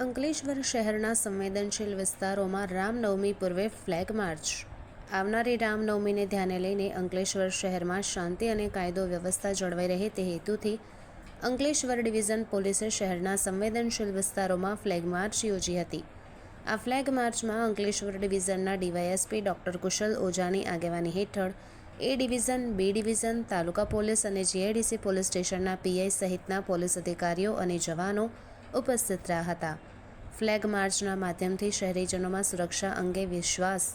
અંકલેશ્વર શહેરના સંવેદનશીલ વિસ્તારોમાં રામનવમી પૂર્વે ફ્લેગ માર્ચ. આવનારી રામનવમીને ધ્યાને લઈને અંકલેશ્વર શહેરમાં શાંતિ અને કાયદો વ્યવસ્થા જળવાઈ રહે તે હેતુથી અંકલેશ્વર ડિવિઝન પોલીસે શહેરના સંવેદનશીલ વિસ્તારોમાં ફ્લેગ માર્ચ યોજી હતી. આ ફ્લેગ માર્ચમાં અંકલેશ્વર ડિવિઝનના ડીવાયએસપી ડોક્ટર કુશલ ઓઝાની આગેવાની હેઠળ A division, B division, taluka police અને જીઆઈડીસી પોલીસ સ્ટેશનના પીઆઈ સહિતના પોલીસ અધિકારીઓ અને જવાનો ઉપસ્થિત રહ્યા હતા. ફ્લેગ માર્ચના માધ્યમથી શહેરીજનોમાં સુરક્ષા અંગે વિશ્વાસ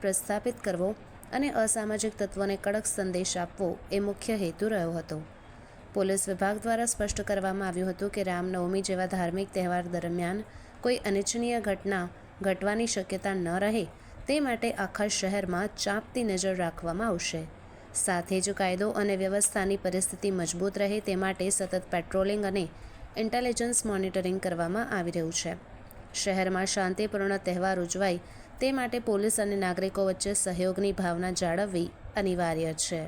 પ્રસ્થાપિત કરવો અને અસામાજિક તત્વોને કડક સંદેશ આપવો એ મુખ્ય હેતુ રહ્યો હતો. પોલીસ વિભાગ દ્વારા સ્પષ્ટ કરવામાં આવ્યું હતું કે રામનવમી જેવા ધાર્મિક તહેવાર દરમિયાન કોઈ અનિચ્છનીય ઘટના ઘટવાની શક્યતા ન રહે તે માટે આખા શહેરમાં ચાંપતી નજર રાખવામાં આવશે. સાથે જ કાયદો અને વ્યવસ્થાની પરિસ્થિતિ મજબૂત રહે તે માટે સતત પેટ્રોલિંગ અને ઇન્ટેલિજન્સ મોનિટરિંગ કરવામાં આવી રહ્યું છે. શહેરમાં શાંતિપૂર્ણ તહેવાર ઉજવાય તે માટે પોલીસ અને નાગરિકો વચ્ચે સહયોગની ભાવના જાળવવી અનિવાર્ય છે.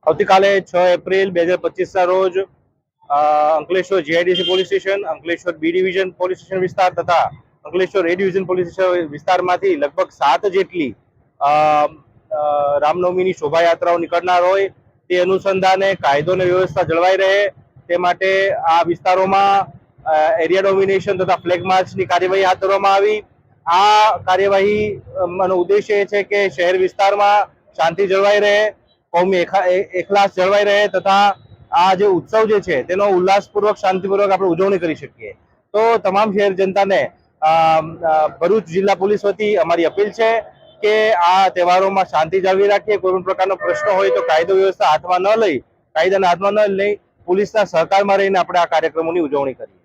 આવતીકાલે 6 એપ્રિલ 2025ના રોજ Ankleshwar GIDC police station, Ankleshwar B division police station વિસ્તાર તથા Ankleshwar A division police station વિસ્તારમાંથી લગભગ 7 જેટલી રામનવમીની શોભાયાત્રાઓ નીકળનાર હોય તે અનુસંધાને કાયદો અને વ્યવસ્થા જળવાઈ રહે તે માટે આ વિસ્તારોમાં એરિયા ડોમિનેશન તથા ફ્લેગ માર્ચની કાર્યવાહી હાથ ધરવામાં આવી. આ કાર્યવાહીનો ઉદ્દેશ્ય એ છે કે શહેર વિસ્તારમાં શાંતિ જળવાઈ રહે, કોમી એકલાસ જળવાઈ રહે તથા આ જે ઉત્સવ જે છે તેનો ઉલ્લાસપૂર્વક, શાંતિપૂર્વક આપણે ઉજવણી કરી શકીએ. તો તમામ શહેર જનતાને ભરૂચ જિલ્લા પોલીસ વતી અમારી અપીલ છે કે આ તહેવારોમાં શાંતિ જાળવી રાખીએ. કોઈ પણ પ્રકારનો પ્રશ્ન હોય તો કાયદો વ્યવસ્થા હાથમાં ન લઈ, કાયદાના હાથમાં ન લઈ પોલીસના સહકારમાં રહીને આપણે આ કાર્યક્રમોની ઉજવણી કરીએ.